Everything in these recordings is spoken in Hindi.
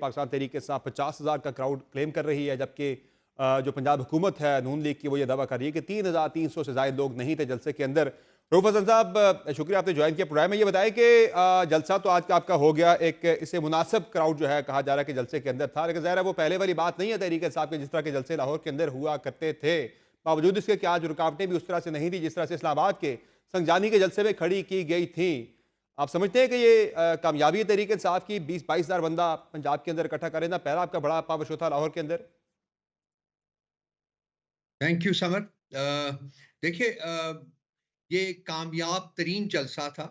पाकिस्तान तहरीक इंसाफ 50,000 का क्राउड क्लेम कर रही है, जबकि जो पंजाब हुकूमत है नून लीग की, वो ये दावा कर रही है कि 3,300 से ज़ायद लोग नहीं थे जलसे के अंदर। रऊफ हसन साहब, शुक्रिया आपने ज्वाइन किया प्रोग्राम में। ये बताएं कि जलसा तो आज का आपका हो गया, एक इससे मुनासिब क्राउड जो है कहा जा रहा है कि जलसे के अंदर था, लेकिन ज़ाहिर है वो पहले वाली बात नहीं है तहरीक इंसाफ के जिस तरह के जलसे लाहौर के अंदर हुआ करते थे। बावजूद इसके कि आज रुकावटें भी उस तरह से नहीं थी जिस तरह से इस्लामाबाद के संगजानी के जलसे में खड़ी की गई थी। आप समझते हैं कि ये कामयाबी है तहरीक इंसाफ की 20-22 हज़ार बंदा पंजाब के अंदर इकट्ठा करें ना? पहला आपका बड़ा पावर शो था लाहौर के अंदर। Thank you summer. देखिए, ये कामयाब तरीन जलसा था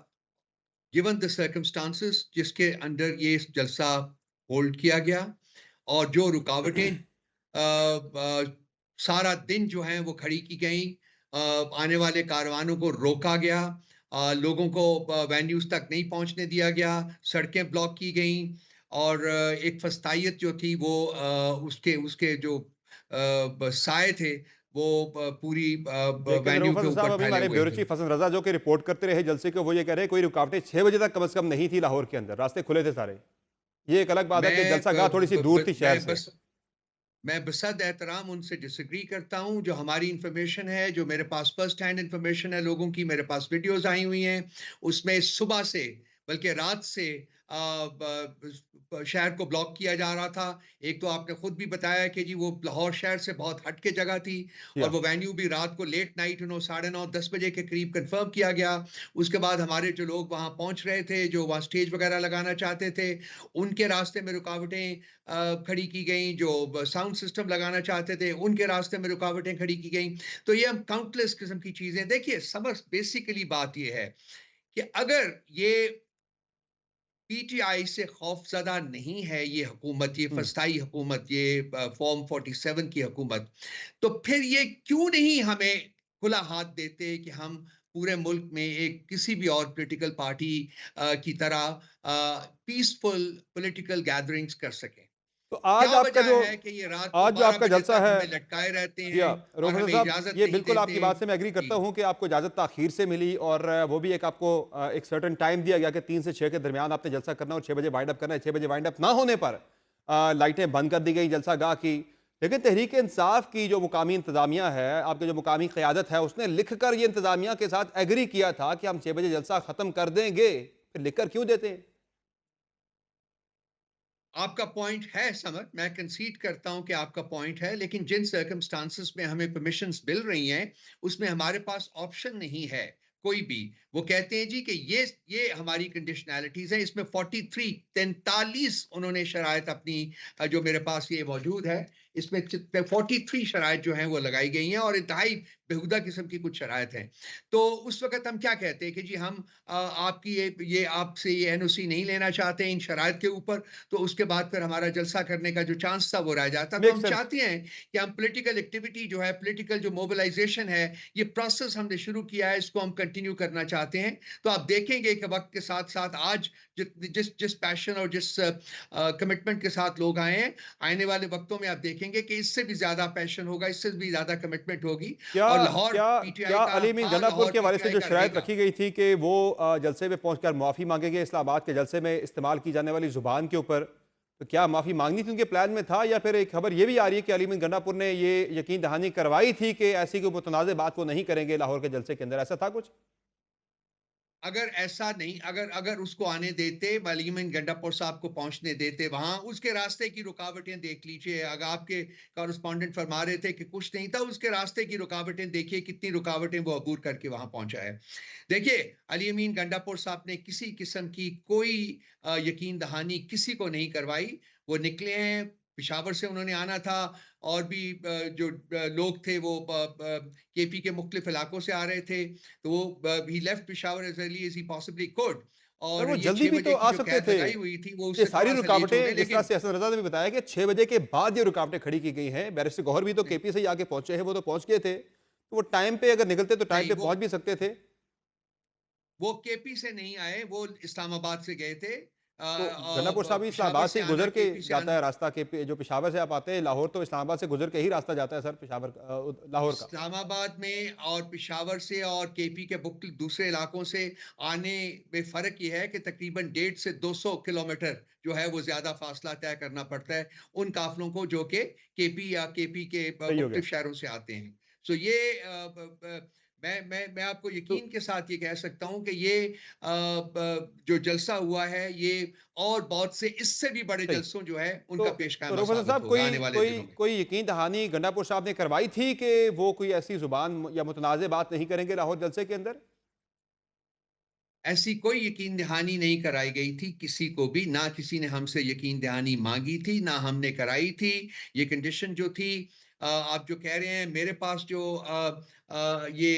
गिवन द सर्कमस्टांसेस जिसके अंडर ये जलसा होल्ड किया गया, और जो रुकावटें सारा दिन जो हैं वो खड़ी की गई, आने वाले कारवानों को रोका गया, लोगों को वेन्यूज तक नहीं पहुंचने दिया गया, सड़कें ब्लॉक की गई, और एक फस्तायत जो थी वो उसके उसके जो साए थे वो पूरी लेकिन वेन्यू रऊफ के हसन साहब, ऊपर अभी फैले हमारे हुए ब्यूरो थे। चीफ हसन रजा जो कि रिपोर्ट करते रहे जलसे को, वो ये कह रहे हैं कोई रुकावटें 6 बजे तक कम से कम नहीं थी लाहौर के अंदर, रास्ते खुले थे सारे। ये एक अलग बात है कि मैं जलसा ब, गाह थोड़ी सी ब, दूर ब, थी शहर मैं से। बस मैं बसद एहतराम उनसे डिसएग्री करता हूं। जो हमारी इंफॉर्मेशन है, जो मेरे पास फर्स्ट हैंड इंफॉर्मेशन है लोगों की, मेरे पास वीडियोस आई हुई हैं, उसमें सुबह से बल्कि रात से शहर को ब्लॉक किया जा रहा था। एक तो आपने खुद भी बताया कि जी वो लाहौर शहर से बहुत हट के जगह थी, और या वो वेन्यू भी रात को लेट नाइट 9:30-10 बजे के करीब कंफर्म किया गया। उसके बाद हमारे जो लोग वहां पहुंच रहे थे, जो वहां स्टेज वगैरह लगाना चाहते थे, उनके रास्ते में रुकावटें खड़ी की गई। जो साउंड सिस्टम लगाना चाहते थे, उनके रास्ते में रुकावटें खड़ी की गई। तो ये हम काउंटलेस किस्म की चीजें देखिए। समझ बेसिकली बात ये है कि अगर ये पीटीआई से खौफजदा नहीं है ये हुकूमत, ये हम्म। फस्ताई हुकूमत, ये फॉर्म 47 की हुकूमत, तो फिर ये क्यों नहीं हमें खुला हाथ देते कि हम पूरे मुल्क में एक किसी भी और पॉलिटिकल पार्टी की तरह पीसफुल पॉलिटिकल गैदरिंग्स कर सकें? तो आज क्या आपका वजह जो है कि ये रात को आज जो 12 आपका बजे जलसा तक है, हमें लटकाए रहते या हैं रऊफ और हसन हमें साहब, इजाजत ये नहीं बिल्कुल आपकी देते? बात से मैं एग्री जी। करता हूं कि आपको इजाज़त ताखीर से मिली, और वो भी एक आपको एक सर्टेन टाइम दिया गया कि 3 से 6 के दरमियान आपने जलसा करना और 6 बजे वाइंड अप करना है। 6 बजे वाइंड अप ना होने पर लाइटें बंद कर दी गई जलसा गाह की। लेकिन तहरीक इंसाफ की जो मुकामी इंतजामिया है, आपके जो मुकामी क़यादत है, उसने लिख कर ये इंतजामिया के साथ एग्री किया था कि हम 6 बजे जलसा ख़त्म कर देंगे। फिर लिख कर क्यों देते हैं? आपका पॉइंट है समझ, मैं कंसीड करता हूं कि आपका पॉइंट है, लेकिन जिन सर्कमस्टांसेस में हमें परमिशंस मिल रही हैं, उसमें हमारे पास ऑप्शन नहीं है कोई भी। वो कहते हैं जी कि ये हमारी कंडीशनैलिटीज हैं। इसमें 43 उन्होंने शराइत अपनी जो मेरे पास ये मौजूद है, इसमें 43 शराइत जो हैं वो लगाई गई हैं, और इंतहाई बेहुदा किस्म की कुछ शराइत हैं। तो उस वक्त हम क्या कहते हैं कि जी हम आपकी ये आपसे ये एनओसी नहीं लेना चाहते इन शराइत के ऊपर, तो उसके बाद फिर हमारा जलसा करने का जो चांस था वो रह जाता। तो मेक हम सेंस। चाहते हैं कि हम पॉलिटिकल एक्टिविटी जो है, पॉलिटिकल जो मोबिलाइजेशन है, ये प्रोसेस हमने शुरू किया है, इसको हम कंटिन्यू करना चाहते हैं। तो आप देखेंगे कि वक्त के साथ साथ आज जिस जिस पैशन और जिस कमिटमेंट के साथ लोग आए हैं, आने वाले वक्तों में आप देखेंगे कि इससे भी ज्यादा पैशन होगा, इससे भी ज्यादा कमिटमेंट होगी, क्या और लाहौर क्या पीटीआई क्या का अली मीन था, गंडापुर लाहौर के हवाले से पीटीआई जो का शराइत रहेगा। रखी गई थी कि वो जलसे में पहुंचकर माफ़ी मांगेंगे इस्लामाबाद के जलसे में इस्तेमाल की जाने वाली ज़ुबान के ऊपर, तो क्या माफ़ी मांगनी थी उनके प्लान में था, या फिर एक खबर ये भी आ रही है कि अली मीन गंडापुर ने ये यकीन दहानी करवाई थी कि ऐसी कोई मुतनाज़ बात वो नहीं करेंगे लाहौर के जलसे के अंदर? ऐसा था कुछ? अगर ऐसा नहीं, अगर अगर उसको आने देते, बालीमन गंडापुर साहब को पहुंचने देते वहां, उसके रास्ते की रुकावटें देख लीजिए। अगर आपके कॉरेस्पॉन्डेंट फरमा रहे थे कि कुछ नहीं था, उसके रास्ते की रुकावटें देखिए, कितनी रुकावटें वो अबूर करके वहां पहुंचा है। देखिए, अली अमीन गंडापुर साहब ने किसी किस्म की कोई यकीन दहानी किसी को नहीं करवाई। वो निकले हैं, पिशावर से उन्होंने आना था, और भी जो लोग थे वो केपी के मुख्तलिफ इलाकों से आ रहे थे, तो वो ही left Peshawar as early as ही पॉसिबली कुड, पर और वो ये जल्दी 6 भी तो बजे की आ जो सकते कैद थे। लगाई हुई थी वो ये उससे सारी थोड़ा सा लेट हो गए। रुकावटें, जिस तरह लेकिन से हसन रजा ने भी बताया कि 6 बजे के बाद ये रुकावटें खड़ी की गई हैं, बैरिस्टर गौहर भी तो नहीं, केपी से ही आके पहुंचे हैं, वो तो पहुंच गए थे, तो वो टाइम पे अगर निकलते तो टाइम नहीं, पे पहुंच भी सकते थे। वो केपी से नहीं आए, वो इस्लामाबाद से गए थे। तो गन्नापुर साहब भी पेशावर इस्लामाबाद से से आना, गुजर के केपी से जाता आना। है रास्ता के जो पेशावर से आप आते हैं लाहौर, तो इस्लामाबाद से गुजर के ही रास्ता जाता है सर पेशावर लाहौर का। इस्लामाबाद में और पेशावर से और केपी के दूसरे इलाकों से आने में फ़र्क ये है कि तकरीबन 1.5 से 200 किलोमीटर जो है वो ज़्यादा फ़ासला तय करना पड़ता है उन काफ़िलों को जो कि केपी या केपी के सही हो गया। मुख्तलिफ शहरों से आते हैं। सो ये मैं आपको तो यकीन के साथ ये कह सकता हूँ कि ये जो जलसा हुआ है ये और बहुत से इससे भी बड़े सही। जलसों जो है तो उनका पेश तो ख़ैमा रोफ़ज़न साबित साहब होगा कोई आने वाले कोई दिनों में। कोई यकीन दहानी गंडापुर साहब ने करवाई थी कि वो कोई ऐसी ज़ुबान या मुतनाज़ बात नहीं करेंगे लाहौर जलसे के अंदर? ऐसी कोई यकीन दहानी नहीं कराई गई थी किसी को भी, ना किसी ने हमसे यकीन दहानी माँगी थी, ना हमने कराई थी। ये कंडीशन जो थी आप जो कह रहे हैं मेरे पास जो ये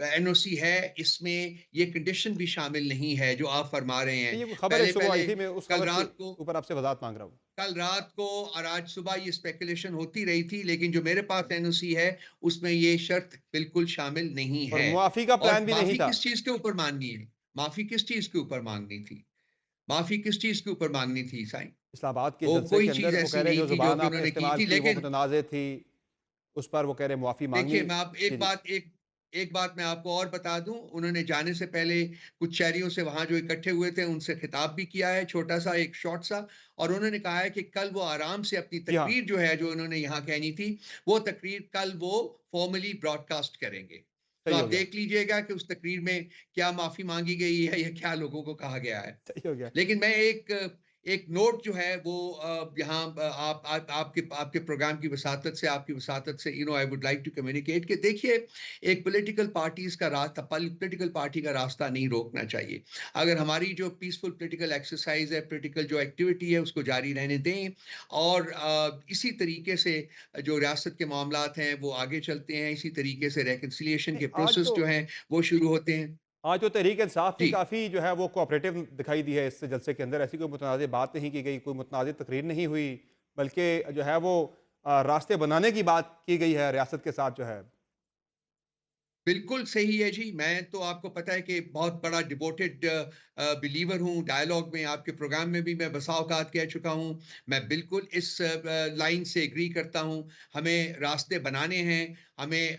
एनओसी है इसमें ये कंडीशन भी शामिल नहीं है जो आप फरमा रहे हैं। ये कोई खबर एक सुबह आई पहले-पहले थी, मैं उस कल खबर के रात को ऊपर आपसे वज़ाहत माँग रहा हूँ। कल रात को और आज सुबह ये स्पेकुलेशन होती रही थी, लेकिन जो मेरे पास एनओसी है, उसमें ये शर्त बिल्कुल शामिल नहीं और है। मुआफ़ी का और प्लान भी नहीं माफ़ी था। किस चीज़ के ऊपर माँगनी है? माफ़ी किस चीज़ के ऊपर माँगनी थी? माफ़ी किस चीज़ के ऊपर माँगनी थी साईं? इस्लामाबाद के वो जलसे कोई के चीज़ अंदर वो कह ऐसी रहे हैं नहीं जो थी जो ज़ुबान कि आपने उन्होंने की इस्तेमाल थी, की वो लेकिन मुतनाज़ थी, उस पर वो कह रहे हैं मुआफ़ी माँगनी। देखिए, मैं आप जी, जी। एक बात मैं आपको और बता दूँ, उन्होंने जाने से पहले कुछ शहरियों से वहाँ जो इकट्ठे हुए थे, उनसे खिताब भी किया है, छोटा-सा एक शॉर्ट सा और उन्होंने कहा है कि कल वो आराम से अपनी जी हाँ, तकरीर जो है, जो उन्होंने यहाँ कहनी थी, वो तकरीर कल वो फ़ॉर्मली ब्रॉडकास्ट करेंगे। तो सही आप हो गया, देख लीजिएगा कि उस तकरीर में क्या माफ़ी माँगी गई है या क्या लोगों को कहा गया है। सही हो गया। लेकिन मैं एक नोट जो है वो यहाँ आपके आपके प्रोग्राम की वसातत से आपकी वसातत से I would like to communicate कि देखिए एक पॉलिटिकल पार्टीज का रास्ता पॉलिटिकल पार्टी का रास्ता नहीं रोकना चाहिए। अगर हमारी जो पीसफुल पॉलिटिकल एक्सरसाइज है, पॉलिटिकल जो एक्टिविटी है उसको जारी रहने दें और इसी तरीके से जो रियासत के मामलात हैं वो आगे चलते हैं, इसी तरीके से रिकंसिलिएशन नहीं, के प्रोसेस जो हैं वो शुरू होते हैं। आज तो तहरीक-ए-इंसाफ भी जी। काफ़ी जो है वो कोऑपरेटिव दिखाई दी है इस जलसे के अंदर। ऐसी कोई मुतनाज़ बात नहीं की गई, कोई मुतनाज़ तकरीर नहीं हुई, बल्कि जो है वो रास्ते बनाने की बात की गई है रियासत के साथ जो है। बिल्कुल सही है जी। मैं तो आपको पता है कि बहुत बड़ा डिवोटेड बिलीवर हूँ, डायलॉग में आपके प्रोग्राम में भी मैं बसा औकात कह चुका हूँ। मैं बिल्कुल इस लाइन से एग्री करता हूँ। हमें रास्ते बनाने हैं, हमें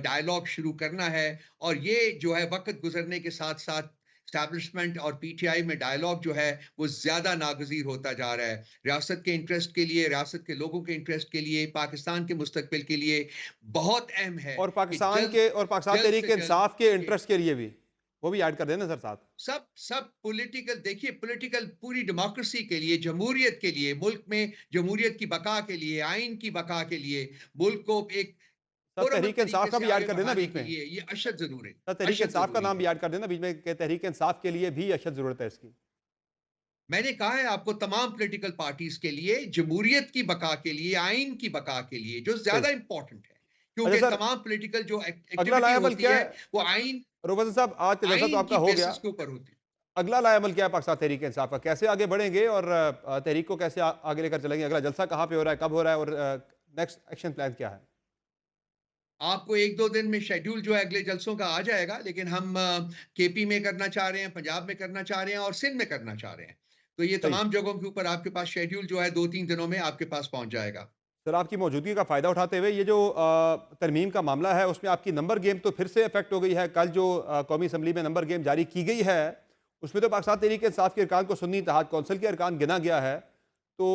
डायलॉग शुरू करना है और ये जो है वक़्त गुज़रने के साथ-साथ एस्टैब्लिशमेंट और पीटीआई में डायलॉग जो है, वो ज़्यादा नागज़ीर होता जा रहा है। रियासत के इंटरेस्ट के लिए, रियासत के लोगों के इंटरेस्ट के लिए, पाकिस्तान के मुस्तकबिल के लिए बहुत अहम है कि और पाकिस्तान जल्द से जल्द तहरीक-ए-इंसाफ के ये इंटरेस्ट के लिए भी, वो भी ऐड कर देना सर साथ। सब सब पॉलिटिकल देखिए पॉलिटिकल पूरी डेमोक्रेसी के लिए, जमहूरियत के लिए, मुल्क में जमहूरियत की बका के लिए, आइन की बका के लिए, मुल्क को एक सर पुरअमन तहरीक-ए-इंसाफ तरीके का से भी ऐड आगे कर देना बढ़ाने बीच के में। लिए ये अशद ज़रूरी सर अशद तहरीक-ए-इंसाफ का ज़रूरी नाम है। भी ऐड कर देना बीच में कि तहरीक-ए-इंसाफ के लिए भी अशद ज़रूरत है इसकी। मैंने कहा है आपको तमाम पॉलिटिकल पार्टीज़ के लिए, जमहूरियत की बका के लिए, आइन की बका के लिए, जो सही। ज़्यादा इम्पोर्टेंट है। अच्छा क्योंकि सर, तमाम पॉलिटिकल जो अगला एक्टिविटी लाएमल होती क्या है, है? वो आइन रोफ़ज़न साहब, आज का जलसा तो आइन आपका की हो गया। बेसिस के ऊपर होती है। अगला लाएमल क्या है पाकिस्तान तहरीक-ए-इंसाफ का? कैसे आगे बढ़ेंगे और तहरीक को कैसे आगे लेकर चलेंगे? अगला जलसा कहाँ पे हो रहा है, कब हो रहा है और नेक्स्ट एक्शन प्लान क्या है? आपको 1-2 दिन में शेड्यूल जो है अगले जलसों का आ जाएगा, लेकिन हम केपी में करना चाह रहे हैं, पंजाब में करना चाह रहे हैं और सिंध में करना चाह रहे हैं। तो ये सही। तमाम जगहों के ऊपर आपके पास शेड्यूल जो है 2-3 दिनों में आपके पास पहुँच जाएगा। सर, आपकी मौजूदगी का फ़ायदा उठाते हुए ये जो तरमीम का मामला है उसमें आपकी नंबर गेम तो फिर से इफेक्ट हो गई है। कल जो कौमी असम्बली में नंबर गेम जारी की गई है उसमें तो पाकिस्तान तहरीक इंसाफ के अरकान को सुन्नी इत्तेहाद कौंसिल के अरकान गिना गया है। तो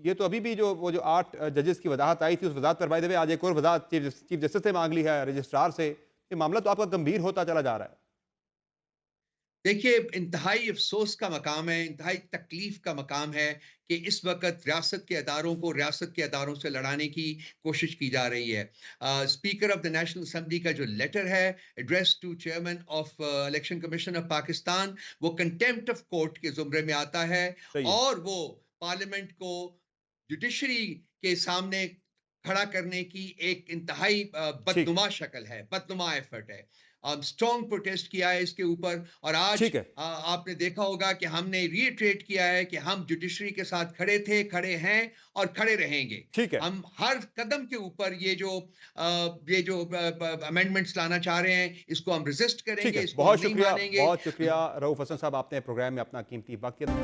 ये तो अभी भी जो वो जो 8 जजेस की वजाहत आई थी उस वजाहत पर बाय द वे आज एक और वजाहत चीफ जस्टिस से मांग ली है रजिस्ट्रार से। ये मामला तो आपका गंभीर होता चला जा रहा है। देखिए, इंतहाई अफ़सोस का मकाम है, इंतहाई तकलीफ़ का मकाम है कि इस वक़्त रियासत के अदारों को रियासत के अदारों से लड़ाने की कोशिश की जा रही है। Speaker of the national assembly का जो लेटर है address to chairman of election commission of Pakistan, वो कंटेम्प्ट ऑफ़ कोर्ट के ज़ुमरे में आता है सही है। और वो पार्लियामेंट को जुडिशरी के सामने खड़ा करने की एक इंतहाई ठीक। बदनुमा शक्ल है, बदनुमा एफर्ट है। स्ट्रॉन्ग प्रोटेस्ट किया है इसके ऊपर और आज ठीक है। आपने देखा होगा कि हमने रीइटरेट किया है कि हम जुडिशरी के साथ खड़े थे, खड़े हैं और खड़े रहेंगे। ठीक है। हम हर कदम के ऊपर ये जो अमेंडमेंट्स लाना चाह रहे हैं, इसको हम रेजिस्ट ठीक करेंगे, है। इसको हम नहीं बहुत मानेंगे। शुक्रिया रऊफ हसन साहब, आपने प्रोग्राम में अपना कीमती वक्त दिया।